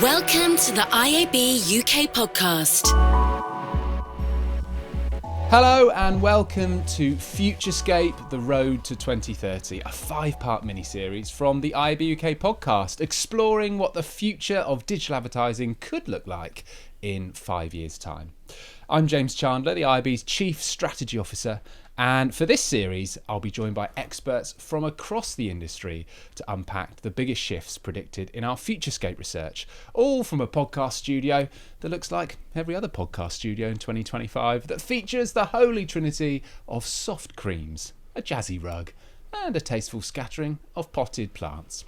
Welcome to the IAB UK Podcast. Hello and welcome to Futurescape, The Road to 2030, a 5-part mini-series from the IAB UK Podcast, exploring what the future of digital advertising could look like in 5 years' time. I'm James Chandler, the IAB's Chief Strategy Officer, and for this series, I'll be joined by experts from across the industry to unpack the biggest shifts predicted in our Futurescape research, all from a podcast studio that looks like every other podcast studio in 2025 that features the holy trinity of soft creams, a jazzy rug, and a tasteful scattering of potted plants.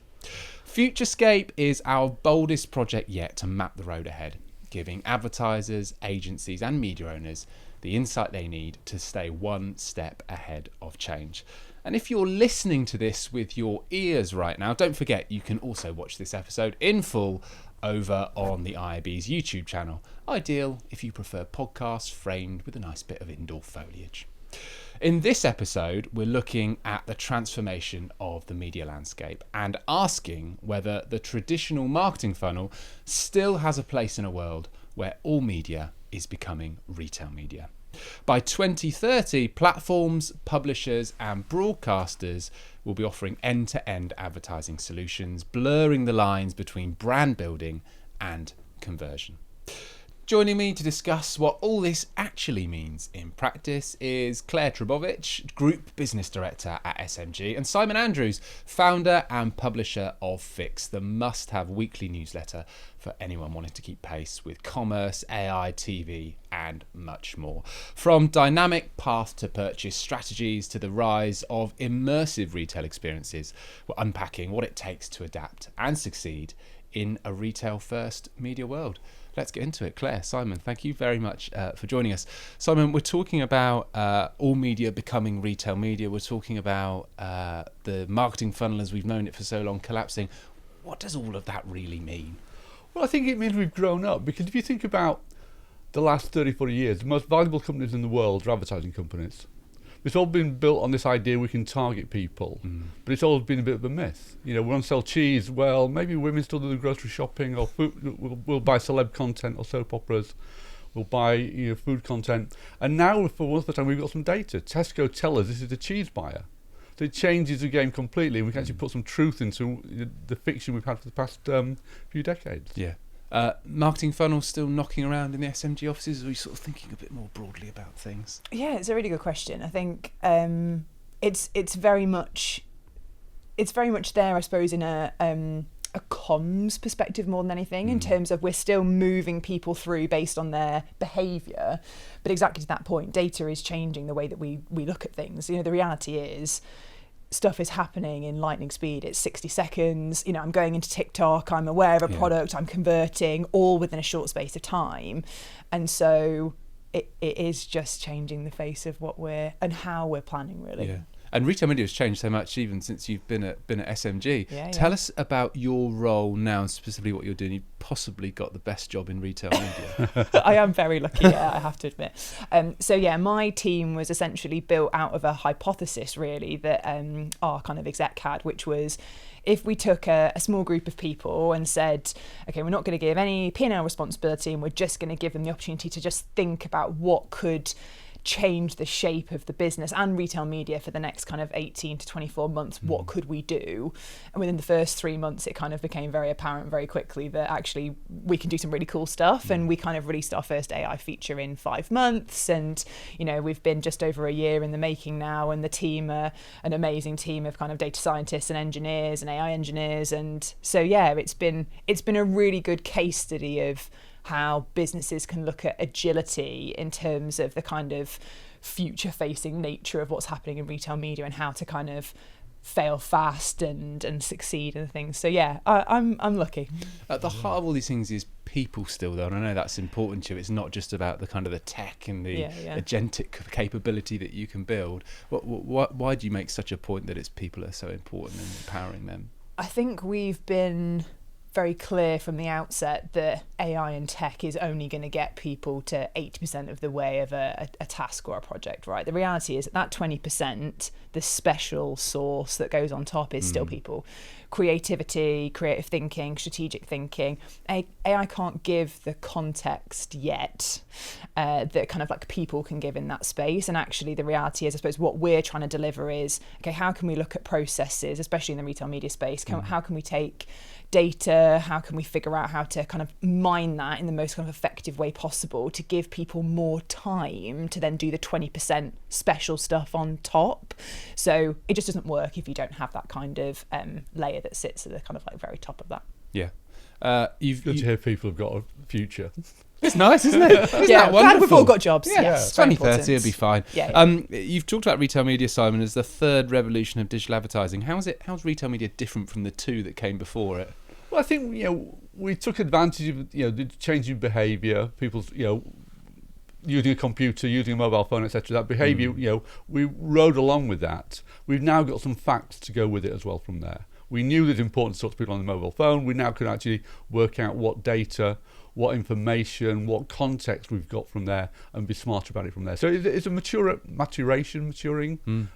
Futurescape is our boldest project yet to map the road ahead, giving advertisers, agencies and media owners the insight they need to stay one step ahead of change. And if you're listening to this with your ears right now, don't forget you can also watch this episode in full over on the IAB's YouTube channel. Ideal if you prefer podcasts framed with a nice bit of indoor foliage. In this episode, we're looking at the transformation of the media landscape and asking whether the traditional marketing funnel still has a place in a world where all media is becoming retail media. By 2030, platforms, publishers and broadcasters will be offering end-to-end advertising solutions, blurring the lines between brand building and conversion. Joining me to discuss what all this actually means in practice is Claire Trbovic, Group Business Director at SMG, and Simon Andrews, founder and publisher of Fix, the must-have weekly newsletter for anyone wanting to keep pace with commerce, AI, TV, and much more. From dynamic path to purchase strategies to the rise of immersive retail experiences, we're unpacking what it takes to adapt and succeed in a retail-first media world. Let's get into it. Claire, Simon, thank you very much for joining us. Simon, we're talking about all media becoming retail media. We're talking about the marketing funnel as we've known it for so long collapsing. What does all of that really mean? Well, I think it means we've grown up, because if you think about the last 30, 40 years, the most valuable companies in the world are advertising companies. It's all been built on this idea we can target people, but it's always been a bit of a myth. You know, we want to sell cheese. Well, maybe women still do the grocery shopping, or food, we'll buy celeb content or soap operas. We'll buy food content. And now, for once upon a time, we've got some data. Tesco tell us this is a cheese buyer. So it changes the game completely. We can actually put some truth into the fiction we've had for the past few decades. Yeah. Marketing funnel still knocking around in the SMG offices, or are you sort of thinking a bit more broadly about things? Yeah, it's a really good question. I think it's very much there, I suppose, in a comms perspective more than anything, in terms of we're still moving people through based on their behaviour. But exactly to that point, data is changing the way that we look at things. You know, the reality is, stuff is happening in lightning speed. It's 60 seconds. You know, I'm going into TikTok, I'm aware of a product, I'm converting, all within a short space of time. And so it is just changing the face of what and how we're planning, really. Yeah. And retail media has changed so much even since you've been at SMG. Tell us about your role now, and specifically what you're doing. You've possibly got the best job in retail media. I am very lucky, I have to admit. My team was essentially built out of a hypothesis, really, that our kind of exec had, which was, if we took a small group of people and said, okay, we're not going to give any P&L responsibility, and we're just going to give them the opportunity to just think about what could change the shape of the business and retail media for the next kind of 18 to 24 months, what could we do? And within the first 3 months, it kind of became very apparent very quickly that actually we can do some really cool stuff. And we kind of released our first AI feature in 5 months. And, you know, we've been just over a year in the making now, and the team are an amazing team of kind of data scientists and engineers and AI engineers. And so, yeah, it's been a really good case study of how businesses can look at agility in terms of the kind of future-facing nature of what's happening in retail media, and how to kind of fail fast and succeed and things. So yeah, I'm lucky. At the heart of all these things is people still, though, and I know that's important to you. It's not just about the kind of the tech and the agentic capability that you can build. Why do you make such a point that it's people are so important and empowering them? I think we've been very clear from the outset that AI and tech is only going to get people to 80% of the way of a task or a project, right? The reality is that 20%, the special sauce that goes on top is still people. Creativity, creative thinking, strategic thinking. AI can't give the context yet that kind of like people can give in that space. And actually the reality is, I suppose, what we're trying to deliver is, okay, how can we look at processes, especially in the retail media space? How can we take data, how can we figure out how to kind of mine that in the most kind of effective way possible to give people more time to then do the 20% special stuff on top. So it just doesn't work if you don't have that kind of layer that sits at the kind of like very top of that. Yeah. Good to hear people have got a future. It's nice, isn't it? Yeah, glad we've all got jobs. Yeah, Yes, 2030 will be fine. Yeah. You've talked about retail media, Simon, as the third revolution of digital advertising. How's retail media different from the two that came before it? Well, I think we took advantage of the changing behaviour, people's using a computer, using a mobile phone, etc. That behaviour, we rode along with that. We've now got some facts to go with it as well from there. We knew it's important to talk to people on the mobile phone. We now can actually work out what data, what information, what context we've got from there, and be smarter about it from there. So it's a maturing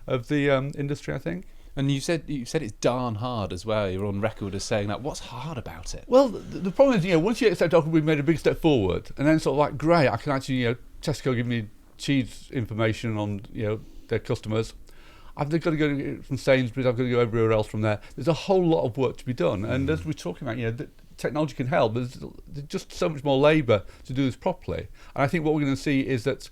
of the industry, I think. And you said it's darn hard as well. You're on record as saying that. What's hard about it? Well, the problem is, once you accept, we've made a big step forward, and then sort of like, great, I can actually, Tesco give me cheese information on, their customers. I've got to go from Sainsbury's. I've got to go everywhere else from there. There's a whole lot of work to be done, and as we're talking about, the technology can help. There's just so much more labour to do this properly, and I think what we're going to see is that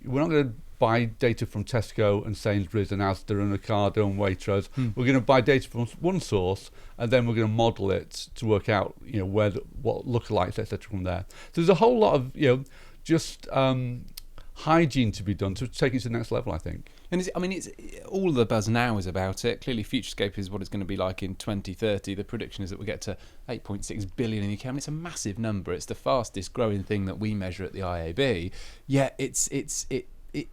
we're not going to buy data from Tesco and Sainsbury's and Asda and Ocado and Waitrose. We're going to buy data from one source, and then we're going to model it to work out, what lookalikes, etc. from there. So there's a whole lot of, just hygiene to be done to take it to the next level, I think. And it's all the buzz now is about it. Clearly, Futurescape is what it's going to be like in 2030. The prediction is that we'll get to 8.6 billion in the UK. It's a massive number. It's the fastest growing thing that we measure at the IAB. Yet it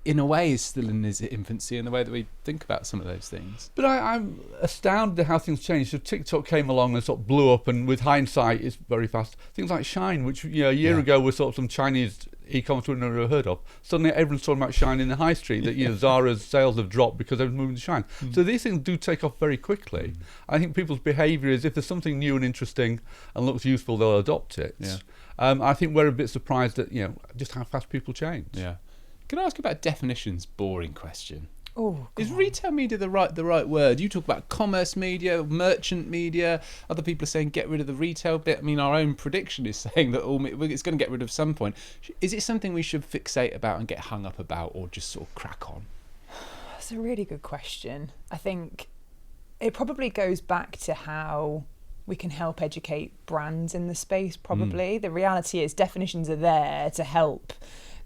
in a way is still in its infancy in the way that we think about some of those things. But I'm astounded at how things changed. So TikTok came along and sort of blew up, and with hindsight, it's very fast. Things like Shine, which a year ago was sort of some Chinese e-commerce we'd never heard of. Suddenly everyone's talking about Shine in the high street, that Zara's sales have dropped because everyone's moving to Shine. So these things do take off very quickly. I think people's behaviour is, if there's something new and interesting and looks useful, they'll adopt it. I think we're a bit surprised at just how fast people change. Yeah. Can I ask you about definitions? Boring question. Oh, is retail media the right word? You talk about commerce media, merchant media. Other people are saying get rid of the retail bit. I mean, our own prediction is saying that it's going to get rid of some point. Is it something we should fixate about and get hung up about, or just sort of crack on? That's a really good question. I think it probably goes back to how we can help educate brands in the space, probably. The reality is definitions are there to help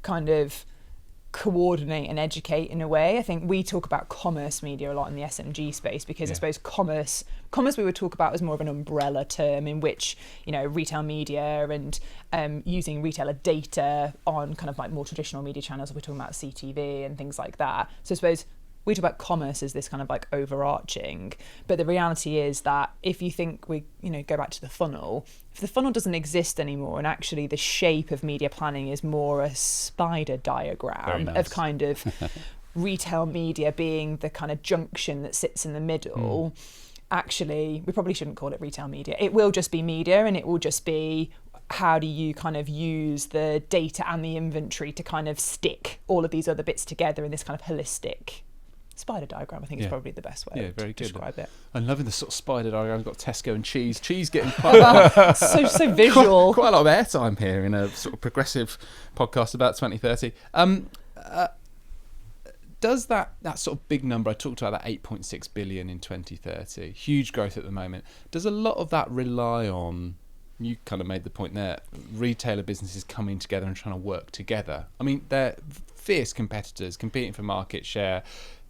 kind of coordinate and educate in a way. I think we talk about commerce media a lot in the SMG space because I suppose commerce we would talk about as more of an umbrella term in which, retail media and using retailer data on kind of like more traditional media channels. We're talking about CTV and things like that. So I suppose we talk about commerce as this kind of like overarching, but the reality is that if you think we, go back to the funnel, if the funnel doesn't exist anymore and actually the shape of media planning is more a spider diagram of kind of retail media being the kind of junction that sits in the middle, actually, we probably shouldn't call it retail media. It will just be media, and it will just be how do you kind of use the data and the inventory to kind of stick all of these other bits together in this kind of holistic spider diagram, I think is probably the best way to describe it. I'm loving the sort of spider diagram. I've got Tesco and cheese getting quite so visual. Quite a lot of airtime here in a sort of progressive podcast about 2030. Does that sort of big number, I talked about that 8.6 billion in 2030, huge growth at the moment, does a lot of that rely on, you kind of made the point there, retailer businesses coming together and trying to work together? I mean, they're fierce competitors competing for market share.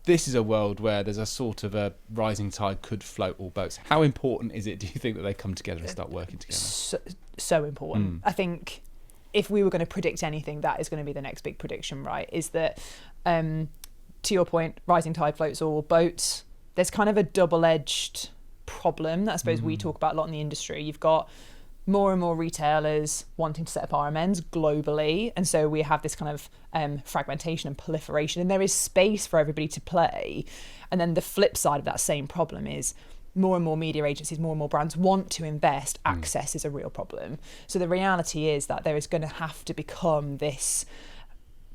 This is a world where there's a sort of a rising tide could float all boats. How important is it, do you think, that they come together and start working together? So important. I think if we were going to predict anything, that is going to be the next big prediction, right? Is that, to your point, rising tide floats all boats. There's kind of a double-edged problem that I suppose we talk about a lot in the industry. You've got more and more retailers wanting to set up RMNs globally, and so we have this kind of fragmentation and proliferation, and there is space for everybody to play. And then the flip side of that same problem is more and more media agencies, more and more brands want to invest. Access is a real problem. So the reality is that there is going to have to become this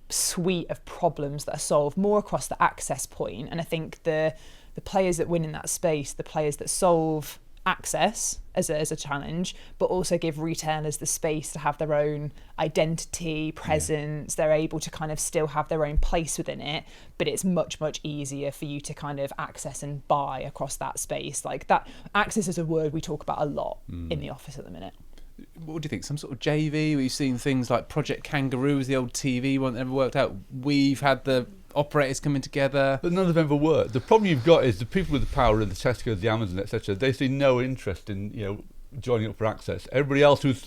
suite of problems that are solved more across the access point. And I think the players that win in that space, the players that solve access as a challenge, but also give retailers the space to have their own identity, presence. They're able to kind of still have their own place within it, but it's much, much easier for you to kind of access and buy across that space. Like that, access is a word we talk about a lot in the office at the minute. What do you think? Some sort of JV? We've seen things like Project Kangaroo was the old TV one that never worked out. We've had the operators coming together, but none of them ever worked. The problem you've got is the people with the power, the Tesco's, the Amazon, etc. They see no interest in joining up for access. Everybody else who's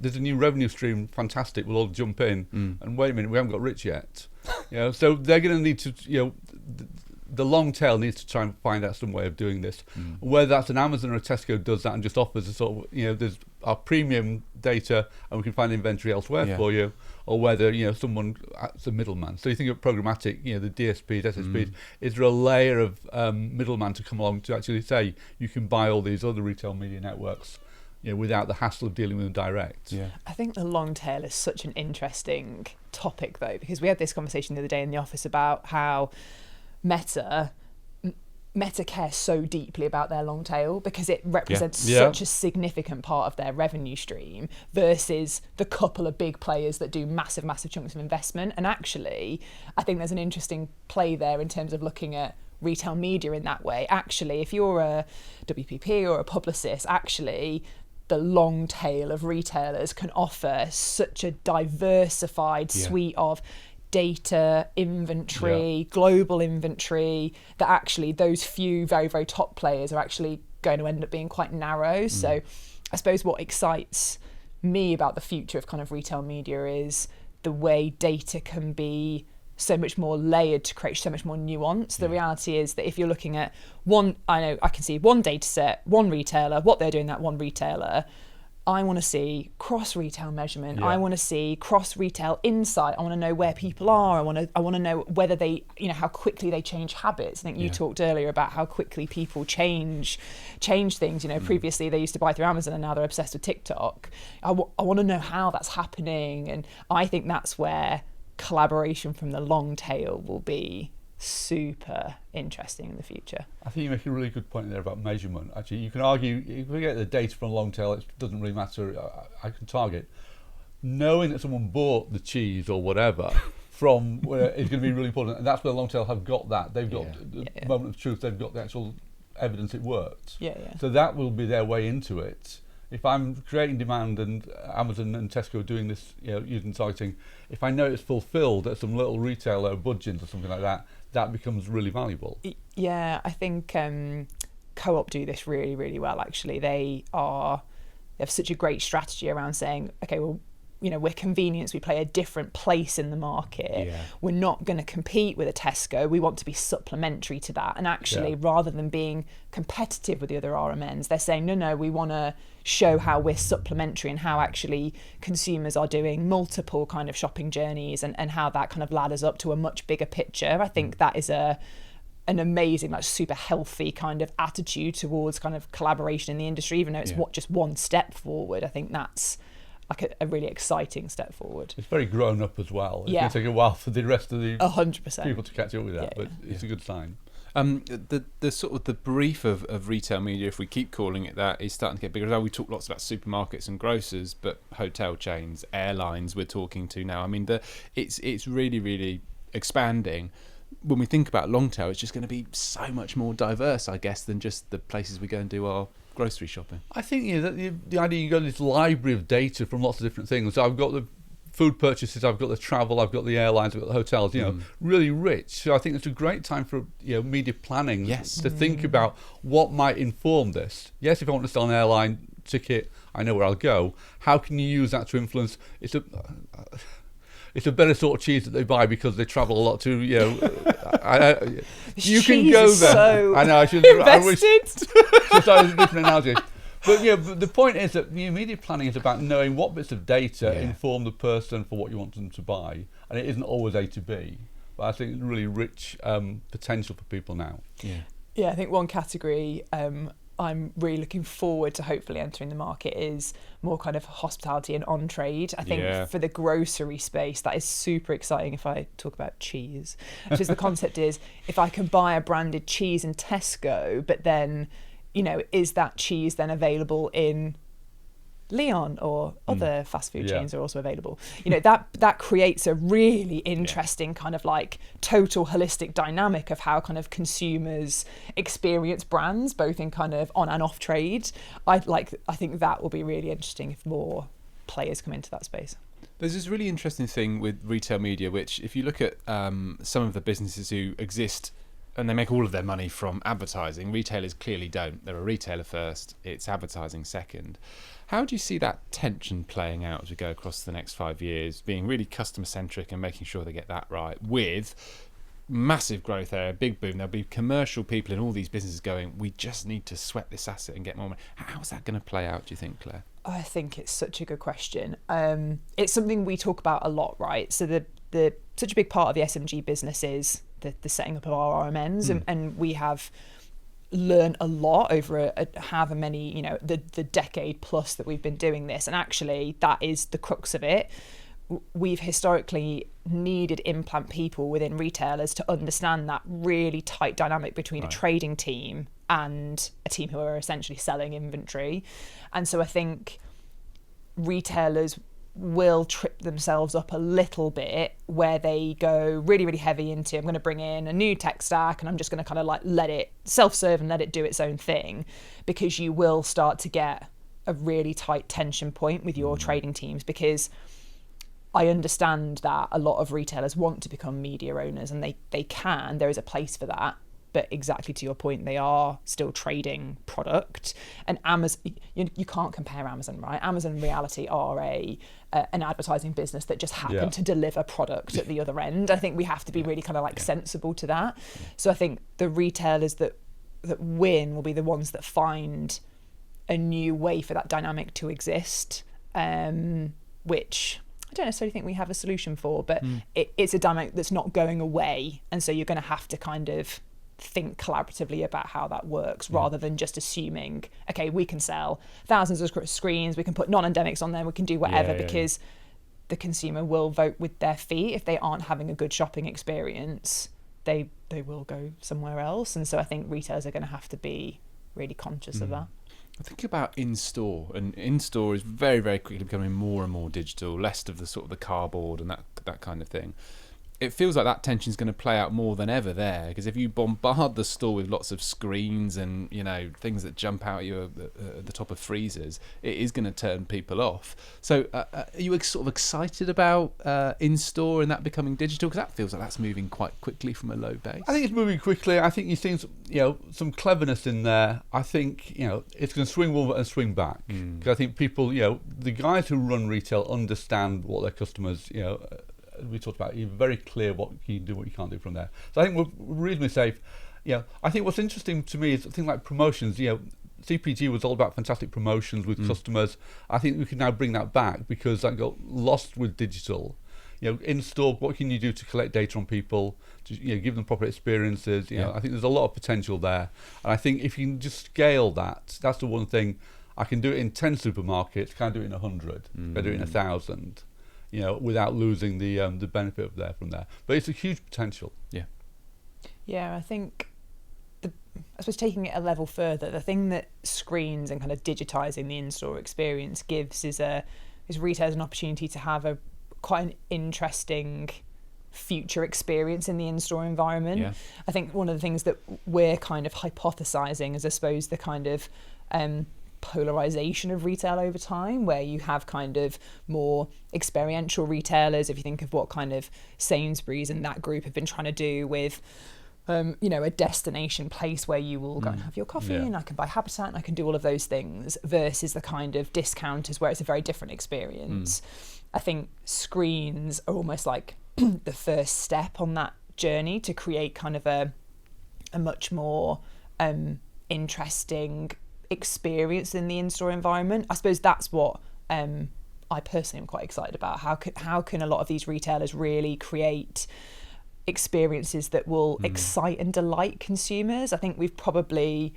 there's a new revenue stream, fantastic, we'll all jump in. And wait a minute, we haven't got rich yet. So they're going to need to the long tail needs to try and find out some way of doing this. Whether that's an Amazon or a Tesco does that and just offers a sort of there's our premium data and we can find inventory elsewhere for you, or whether someone acts a middleman. So you think of programmatic, the DSPs, SSPs. Is there a layer of middleman to come along to actually say you can buy all these other retail media networks, without the hassle of dealing with them direct? I think the long tail is such an interesting topic though, because we had this conversation the other day in the office about how Meta cares so deeply about their long tail because it represents such a significant part of their revenue stream versus the couple of big players that do massive chunks of investment. And actually, I think there's an interesting play there in terms of looking at retail media in that way. Actually, if you're a WPP or a publicist, actually the long tail of retailers can offer such a diversified suite of data, inventory, global inventory, that actually those few very, very top players are actually going to end up being quite narrow. So I suppose what excites me about the future of kind of retail media is the way data can be so much more layered to create so much more nuance. The reality is that if you're looking at I can see one data set, one retailer, what they're doing that one retailer. I want to see cross-retail measurement. I want to see cross-retail insight. I want to know where people are. I want to know whether they, how quickly they change habits. I think you talked earlier about how quickly people change things. Previously they used to buy through Amazon and now they're obsessed with TikTok. I want to know how that's happening. And I think that's where collaboration from the long tail will be super interesting in the future. I think you make a really good point there about measurement. Actually, you can argue if we get the data from a long tail, it doesn't really matter. I can target. Knowing that someone bought the cheese or whatever from where is going to be really important, and that's where the long tail have got that. They've got the moment of truth. They've got the actual evidence it worked. So that will be their way into it. If I'm creating demand and Amazon and Tesco are doing this, using targeting, if I know it's fulfilled at some little retailer, Budgeons or something like that, that becomes really valuable. Yeah, I think Co-op do this really, really well, actually. They have such a great strategy around saying, okay, well, we're convenience, we play a different place in the market. We're not going to compete with a Tesco. We want to be supplementary to that. And actually, rather than being competitive with the other RMNs, they're saying, no, we want to show how we're supplementary and how actually consumers are doing multiple kind of shopping journeys and how that kind of ladders up to a much bigger picture. I think that is an amazing, super healthy kind of attitude towards kind of collaboration in the industry, even though it's just one step forward. I think that's like a really exciting step forward. It's very grown up as well. It's going to take a while for the rest of the 100% people to catch up with that, but it's a good sign. The sort of the brief of retail media, if we keep calling it that, is starting to get bigger. We talk lots about supermarkets and grocers, but hotel chains, airlines we're talking to now. I mean, it's really, really expanding. When we think about long tail, it's just going to be so much more diverse, I guess, than just the places we go and do our grocery shopping. I think the idea you got this library of data from lots of different things. So I've got the food purchases, I've got the travel, I've got the airlines, I've got the hotels, really rich. So I think it's a great time for media planning to think about what might inform this. Yes, if I want to sell an airline ticket, I know where I'll go. How can you use that to influence? It's a better sort of cheese that they buy because they travel a lot to, you can go there. So I know, I should. invested. I wish a different analogy. But but the point is that immediate planning is about knowing what bits of data inform the person for what you want them to buy, and it isn't always A to B. But I think really rich potential for people now. Yeah, I think one category I'm really looking forward to hopefully entering the market is more kind of hospitality and on-trade. I think for the grocery space, that is super exciting if I talk about cheese. Because the concept is, if I can buy a branded cheese in Tesco, but then, is that cheese then available in Leon or other fast food chains are also available? That creates a really interesting kind of like total holistic dynamic of how kind of consumers experience brands, both in kind of on and off trade. I think that will be really interesting if more players come into that space. There's this really interesting thing with retail media, which if you look at some of the businesses who exist and they make all of their money from advertising, retailers clearly don't. They're a retailer first, it's advertising second. How do you see that tension playing out as we go across the next 5 years, being really customer centric and making sure they get that right, with massive growth area, big boom? There'll be commercial people in all these businesses going, we just need to sweat this asset and get more money. How's that going to play out, do you think, Claire? I think it's such a good question. It's something we talk about a lot, right? So the such a big part of the SMG business is the setting up of our RMNs, and we have learn a lot over however many, the decade plus that we've been doing this. And actually that is the crux of it. We've historically needed implant people within retailers to understand that really tight dynamic between a trading team and a team who are essentially selling inventory. And so I think retailers will trip themselves up a little bit where they go really, really heavy into, I'm going to bring in a new tech stack and I'm just going to kind of like let it self-serve and let it do its own thing, because you will start to get a really tight tension point with your trading teams. Because I understand that a lot of retailers want to become media owners, and they can, there is a place for that. But exactly to your point, they are still trading product. And Amazon, you can't compare Amazon, right? Amazon in reality are an advertising business that just happen to deliver product at the other end. I think we have to be really kind of like sensible to that. So I think the retailers that win will be the ones that find a new way for that dynamic to exist, which I don't necessarily think we have a solution for, but it's a dynamic that's not going away. And so you're going to have to kind of think collaboratively about how that works, rather than just assuming, okay, we can sell thousands of screens, we can put non-endemics on there, we can do whatever, because the consumer will vote with their feet. If they aren't having a good shopping experience, they will go somewhere else. And so I think retailers are going to have to be really conscious of that. I think about in-store, and in-store is very, very quickly becoming more and more digital, less of the sort of the cardboard and that kind of thing. It feels like that tension is going to play out more than ever there, because if you bombard the store with lots of screens and things that jump out at you at the top of freezers, it is going to turn people off. So are you sort of excited about in-store and that becoming digital? Because that feels like that's moving quite quickly from a low base. I think it's moving quickly. I think you're seeing some cleverness in there. I think it's going to swing over and swing back, because I think people, the guys who run retail understand what their customers, we talked about, you're very clear what you can do, what you can't do from there. So I think we're reasonably safe. I think what's interesting to me is things like promotions. CPG was all about fantastic promotions with customers. I think we can now bring that back, because that got lost with digital. In store, what can you do to collect data on people, to give them proper experiences? I think there's a lot of potential there. And I think if you can just scale that, that's the one thing. I can do it in 10 supermarkets, can't do it in 100, can do it in 1,000. Without losing the benefit from there. But it's a huge potential. Yeah, I think, I suppose taking it a level further, the thing that screens and kind of digitising the in-store experience gives is retailers an opportunity to have quite an interesting future experience in the in-store environment. Yeah. I think one of the things that we're kind of hypothesising is, I suppose, the kind of polarization of retail over time, where you have kind of more experiential retailers. If you think of what kind of Sainsbury's and that group have been trying to do with a destination place where you will go and have your coffee and I can buy Habitat and I can do all of those things, versus the kind of discounters where it's a very different experience. I think screens are almost like the first step on that journey to create kind of a much more interesting experience in the in-store environment. I suppose that's what I personally am quite excited about. How can a lot of these retailers really create experiences that will excite and delight consumers? I think we've probably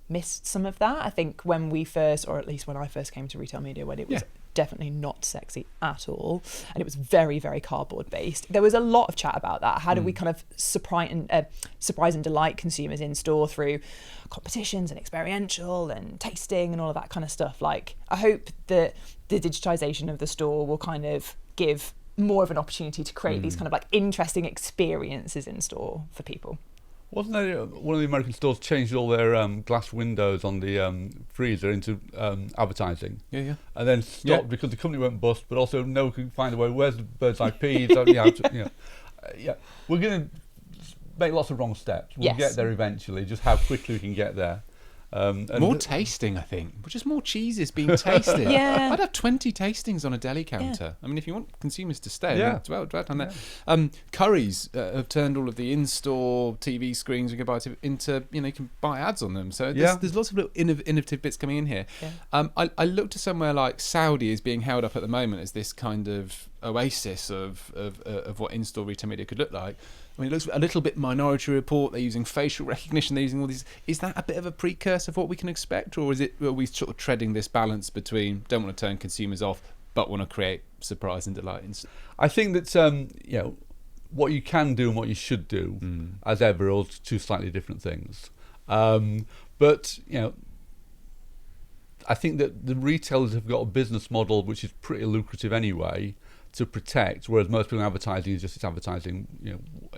missed some of that. I think when we first, or at least when I first came to retail media, when it was definitely not sexy at all, and it was very, very cardboard based, there was a lot of chat about that. How do we kind of surprise and delight consumers in store through competitions and experiential and tasting and all of that kind of stuff? Like, I hope that the digitization of the store will kind of give more of an opportunity to create these kind of like interesting experiences in store for people. Wasn't there one of the American stores changed all their glass windows on the freezer into advertising? Yeah. And then stopped because the company went bust, but also no one could find a way. Where's the bird's eye peas? We're going to make lots of wrong steps. We'll get there eventually. Just how quickly we can get there. And more tasting, I think. Just more cheeses being tasted. I'd have 20 tastings on a deli counter. I mean, if you want consumers to stay, it's well done that. Currys have turned all of the in-store TV screens you can buy into, you can buy ads on them. So there's lots of little innovative bits coming in here. I looked at somewhere like Saudi is being held up at the moment as this kind of oasis of what in-store retail media could look like. I mean, it looks a little bit Minority Report. They're using facial recognition. They're using all these. Is that a bit of a precursor of what we can expect, or are we sort of treading this balance between don't want to turn consumers off, but want to create surprise and delight? I think that what you can do and what you should do, as ever, are two slightly different things. But I think that the retailers have got a business model which is pretty lucrative anyway to protect, whereas most people in advertising is just advertising,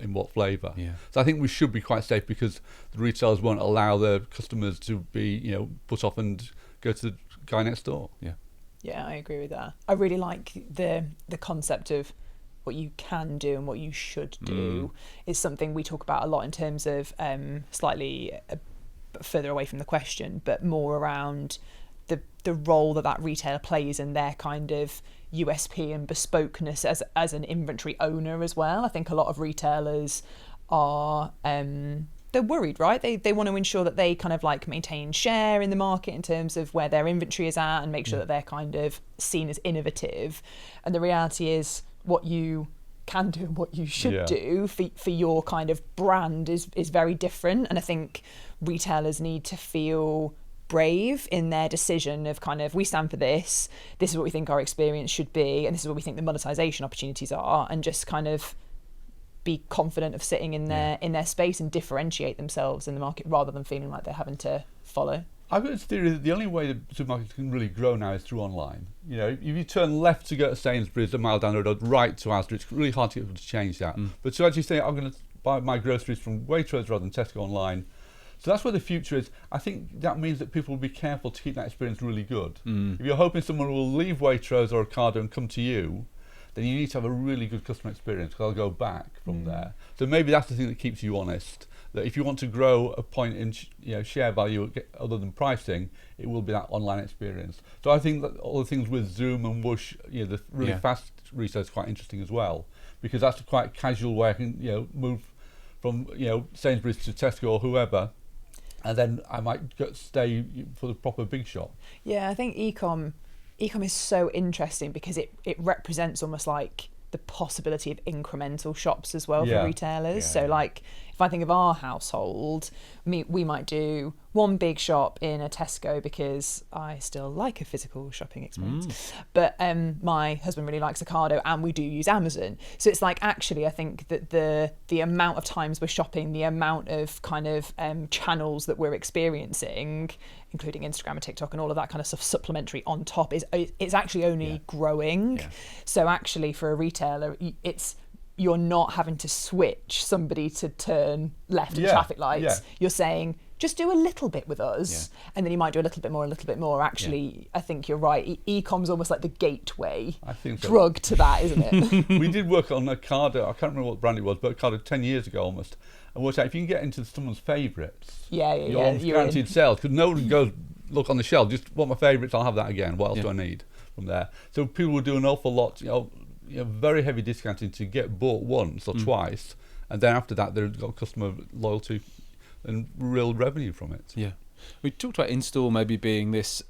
in what flavour. So I think we should be quite safe because the retailers won't allow their customers to be, put off and go to the guy next door. Yeah, I agree with that. I really like the concept of what you can do and what you should do is something we talk about a lot in terms of slightly further away from the question, but more around the role that retailer plays in their kind of USP and bespokeness as an inventory owner as well. I think a lot of retailers are they're worried, right? They want to ensure that they kind of like maintain share in the market in terms of where their inventory is at and make sure that they're kind of seen as innovative. And the reality is what you can do and what you should do for your kind of brand is very different. And I think retailers need to feel brave in their decision of kind of, we stand for this is what we think our experience should be, and this is what we think the monetization opportunities are, and just kind of be confident of sitting in their space and differentiate themselves in the market rather than feeling like they're having to follow. I've got this theory that the only way that supermarkets can really grow now is through online. If you turn left to go to Sainsbury's a mile down the road, or right to Asda, it's really hard to get people to change that. But to actually say, I'm going to buy my groceries from Waitrose rather than Tesco online, so that's where the future is. I think that means that people will be careful to keep that experience really good. If you're hoping someone will leave Waitrose or Ocado and come to you, then you need to have a really good customer experience because they'll go back from there. So maybe that's the thing that keeps you honest. That if you want to grow a point in share value other than pricing, it will be that online experience. So I think that all the things with Zoom and Whoosh, the really fast research is quite interesting as well, because that's a quite casual way I can move from Sainsbury's to Tesco or whoever, and then I might stay for the proper big shop. Yeah, I think e-com is so interesting because it represents almost like the possibility of incremental shops as well for retailers. So like if I think of our household, we might do one big shop in a Tesco because I still like a physical shopping experience. But my husband really likes Ocado and we do use Amazon. So it's like actually I think that the amount of times we're shopping, the amount of kind of channels that we're experiencing, including Instagram and TikTok and all of that kind of stuff supplementary on top, it's actually only growing. So actually for a retailer, you're not having to switch somebody to turn left in traffic lights. You're saying, just do a little bit with us, and then you might do a little bit more. Actually, I think you're right. E-com's almost like the gateway drug to that, isn't it? We did work on Ocado. I can't remember what brand it was, but Ocado 10 years ago almost. And worked out if you can get into someone's favourites, you're almost guaranteed sales, because no one goes, look on the shelf, just want my favourites, I'll have that again. What else do I need from there? So people will do an awful lot, very heavy discounting to get bought once or twice, and then after that they've got customer loyalty and real revenue from it. We talked about in-store maybe being this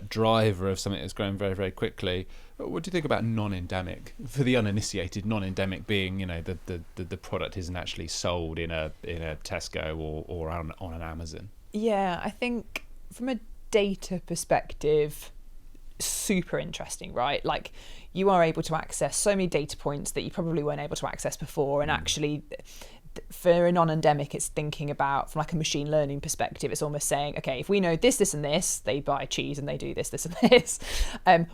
driver of something that's growing very, very quickly. What do you think about non-endemic? For the uninitiated, non-endemic being, the product isn't actually sold in a Tesco or on an Amazon. Yeah, I think from a data perspective, super interesting, right? Like, you are able to access so many data points that you probably weren't able to access before, and actually for a non-endemic, it's thinking about, from like a machine learning perspective, it's almost saying, okay, if we know this, this and this, they buy cheese and they do this, this and this.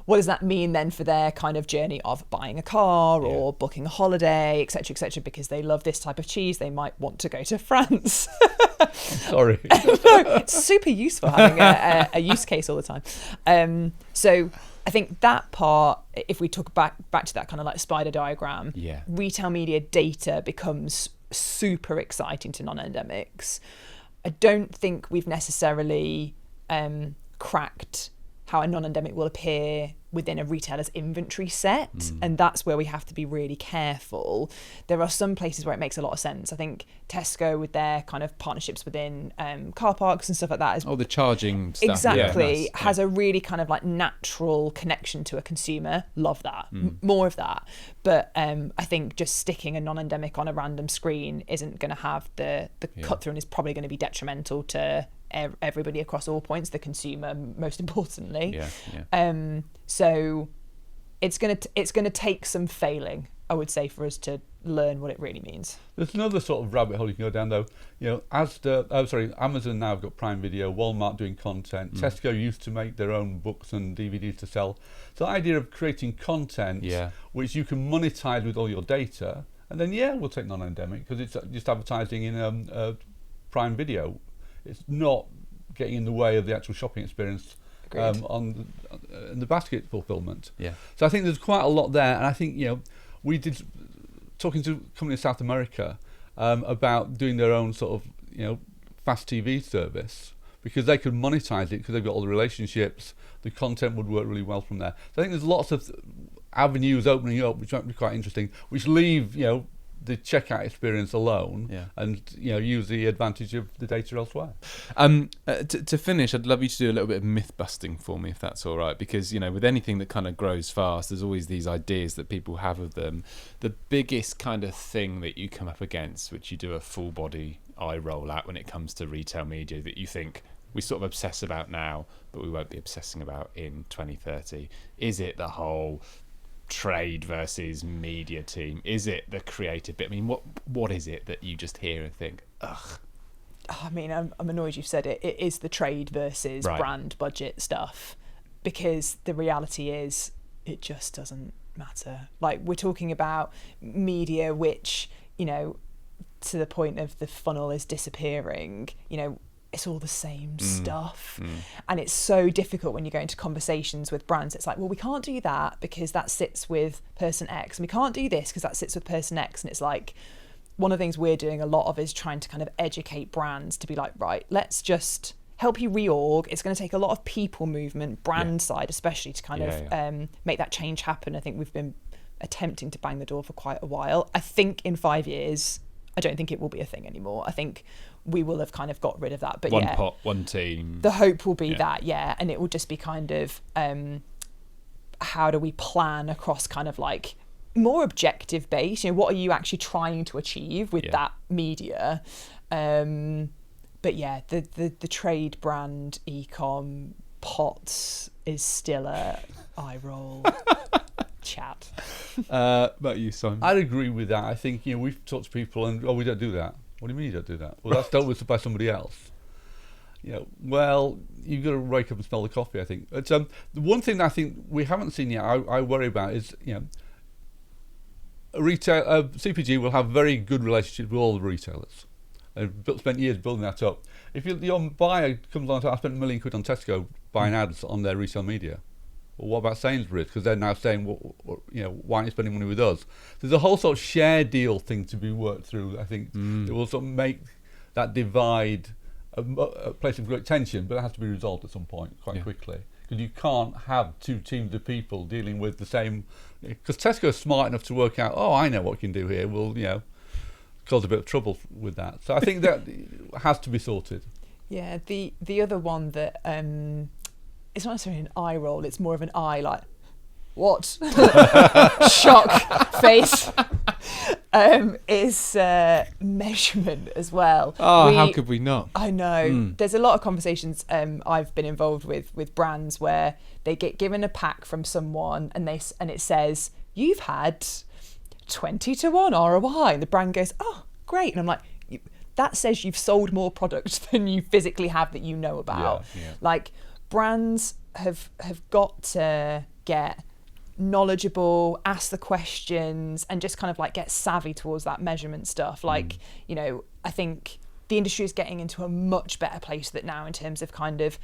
What does that mean then for their kind of journey of buying a car or booking a holiday, et cetera, because they love this type of cheese, they might want to go to France. I'm sorry. No, it's super useful having a use case all the time. So I think that part, if we talk back to that kind of like spider diagram, retail media data becomes super exciting to non-endemics. I don't think we've necessarily cracked how a non-endemic will appear within a retailer's inventory set, and that's where we have to be really careful. There are some places where it makes a lot of sense. I think Tesco, with their kind of partnerships within car parks and stuff like that, is the charging stuff. Exactly, has a really kind of like natural connection to a consumer. Love that. More of that. But I think just sticking a non-endemic on a random screen isn't going to have the cut through, and is probably going to be detrimental to everybody across all points, the consumer most importantly. So it's gonna take some failing, I would say, for us to learn what it really means. There's another sort of rabbit hole you can go down, though. Amazon now have got Prime Video, Walmart doing content, Tesco used to make their own books and DVDs to sell. So the idea of creating content which you can monetize with all your data, and then we'll take non-endemic because it's just advertising in Prime Video. It's not getting in the way of the actual shopping experience on the basket fulfillment. So I think there's quite a lot there, and I think we did talking to a company in South America about doing their own sort of fast TV service, because they could monetize it because they've got all the relationships. The content would work really well from there. So I think there's lots of avenues opening up which might be quite interesting, which leave the checkout experience alone, and use the advantage of the data elsewhere. To finish, I'd love you to do a little bit of myth busting for me, if that's all right, because with anything that kind of grows fast, there's always these ideas that people have of them. The biggest kind of thing that you come up against, which you do a full body eye roll at when it comes to retail media, that you think we sort of obsess about now, but we won't be obsessing about in 2030, is it the whole trade versus media team? Is it the creative bit? I mean, what is it that you just hear and think, ugh? I mean, I'm annoyed you've said it. It is the trade versus brand budget stuff, because the reality is it just doesn't matter. Like, we're talking about media which, to the point of the funnel is disappearing, it's all the same stuff. And it's so difficult when you go into conversations with brands. It's like, well, we can't do that because that sits with person X, and we can't do this because that sits with person X. And it's like, one of the things we're doing a lot of is trying to kind of educate brands to be like, right, let's just help you reorg. It's going to take a lot of people movement, brand side especially, to kind of make that change happen. I think we've been attempting to bang the door for quite a while. I think in 5 years, I don't think it will be a thing anymore. I think we will have kind of got rid of that. But one pot, one team. The hope will be that, and it will just be kind of how do we plan across kind of like more objective base? What are you actually trying to achieve with that media? But the trade brand e-com pots is still a eye roll. Chat. About you, Simon? I'd agree with that. I think we've talked to people and we don't do that. What do you mean you don't do that? Well, that's dealt with by somebody else. Well, you've got to wake up and smell the coffee, I think. But the one thing that I think we haven't seen yet, I worry about is a CPG will have very good relationships with all the retailers. They've spent years building that up. If your buyer comes along, I spent £1 million on Tesco buying ads on their retail media. Well, what about Sainsbury's? Because they're now saying, why aren't you spending money with us? There's a whole sort of share deal thing to be worked through. I think it will sort of make that divide a place of great tension, but it has to be resolved at some point quite quickly. Because you can't have two teams of people dealing with the same. Because Tesco is smart enough to work out, I know what we can do here. We'll, cause a bit of trouble with that. So I think that has to be sorted. Yeah, the other one that it's not necessarily an eye roll, it's more of an eye like, what? Shock face. Is measurement as well. Oh, how could we not? I know. There's a lot of conversations I've been involved with brands where they get given a pack from someone and it says, you've had 20 to 1 ROI, and the brand goes, oh, great. And I'm like, that says you've sold more product than you physically have that you know about. Yeah. Like, brands have got to get knowledgeable, ask the questions, and just kind of like get savvy towards that measurement stuff. Like, you know, I think the industry is getting into a much better place with it now in terms of kind of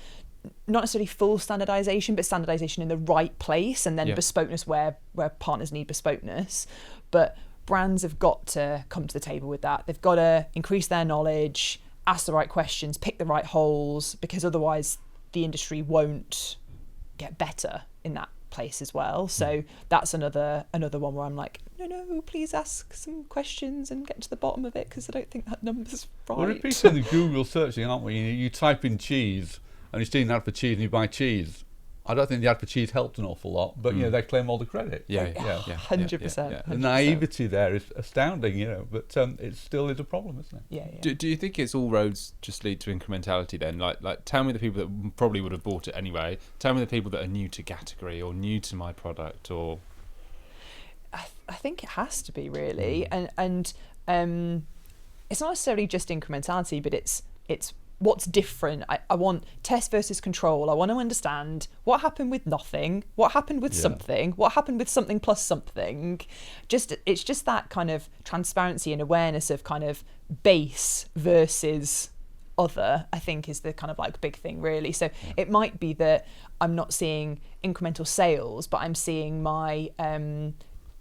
not necessarily full standardization, but standardization in the right place, and then bespokeness where partners need bespokeness. But brands have got to come to the table with that. They've got to increase their knowledge, ask the right questions, pick the right holes, because otherwise the industry won't get better in that place as well. So that's another one where I'm like, no, please ask some questions and get to the bottom of it, because I don't think that number's right. We're repeating the Google searching, aren't we? You type in cheese and you see an ad for cheese and you buy cheese. I don't think the ad for cheese helped an awful lot, but you know, they claim all the credit. 100%. The naivety there is astounding, you know, but it still is a problem, isn't it? Yeah. Do you think it's all roads just lead to incrementality then? Like tell me the people that probably would have bought it anyway. Tell me the people that are new to category or new to my product, or... I think it has to be really, and it's not necessarily just incrementality, but it's what's different. I want test versus control. I want to understand what happened with nothing, what happened with something, what happened with something plus something. It's just that kind of transparency and awareness of kind of base versus other, I think, is the kind of like big thing really. So it might be that I'm not seeing incremental sales, but I'm seeing my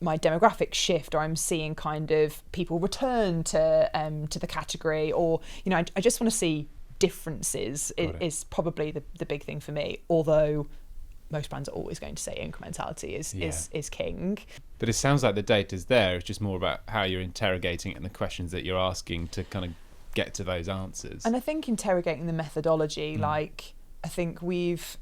demographic shift, or I'm seeing kind of people return to the category, or, you know, I just want to see differences is probably the big thing for me, although most brands are always going to say incrementality is king. But it sounds like the data's there. It's just more about how you're interrogating it and the questions that you're asking to kind of get to those answers. And I think interrogating the methodology, like, I think we've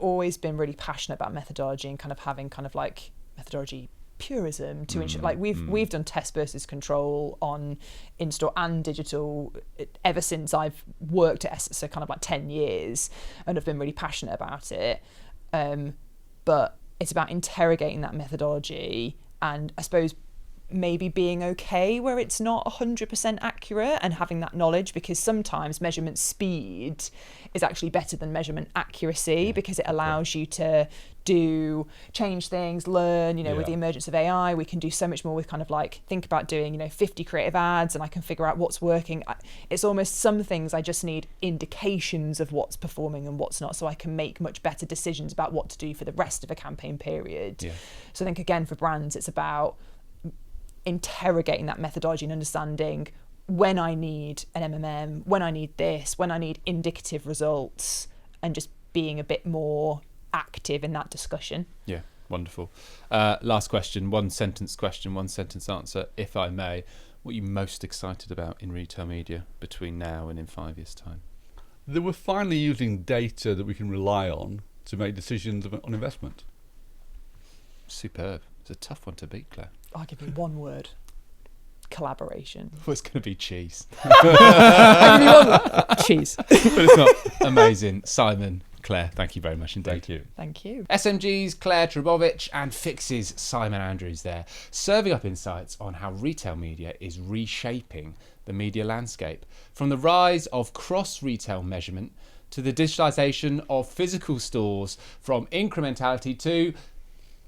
always been really passionate about methodology and kind of having kind of like methodology purism to ensure, like, we've done test versus control on in-store and digital ever since I've worked at Essence, so kind of like 10 years, and I've been really passionate about it. But it's about interrogating that methodology, and I suppose maybe being okay where it's not 100% accurate, and having that knowledge, because sometimes measurement speed is actually better than measurement accuracy, because it allows you to change things, learn, you know, with the emergence of AI, we can do so much more with kind of like, think about doing, you know, 50 creative ads and I can figure out what's working. It's almost some things I just need indications of what's performing and what's not, so I can make much better decisions about what to do for the rest of a campaign period. So I think, again, for brands, it's about interrogating that methodology and understanding when I need an MMM, when I need this, when I need indicative results, and just being a bit more active in that discussion. Yeah, wonderful. Last question, one sentence answer, if I may. What are you most excited about in retail media between now and in 5 years' time? That we're finally using data that we can rely on to make decisions on investment. Superb. It's a tough one to beat, Claire. I'll give you one word. Collaboration. Well, it's going to be cheese. Cheese. But it's not. Amazing. Simon, Claire, thank you very much indeed. Thank Thank you. you. SMG's Claire Trbovic and Fix's Simon Andrews there, serving up insights on how retail media is reshaping the media landscape. From the rise of cross-retail measurement to the digitalisation of physical stores, from incrementality to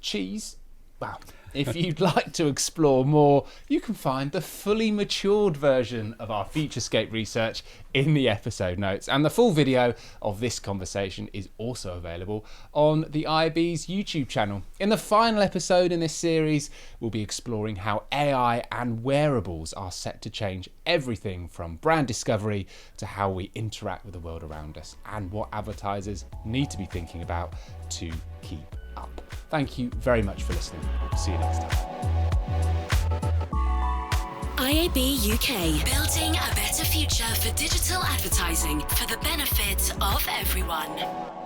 cheese. Wow. If you'd like to explore more, you can find the fully matured version of our Futurescape research in the episode notes. And the full video of this conversation is also available on the IAB's YouTube channel. In the final episode in this series, we'll be exploring how AI and wearables are set to change everything from brand discovery to how we interact with the world around us, and what advertisers need to be thinking about to keep up. Thank you very much for listening. See you next time. IAB UK, building a better future for digital advertising for the benefit of everyone.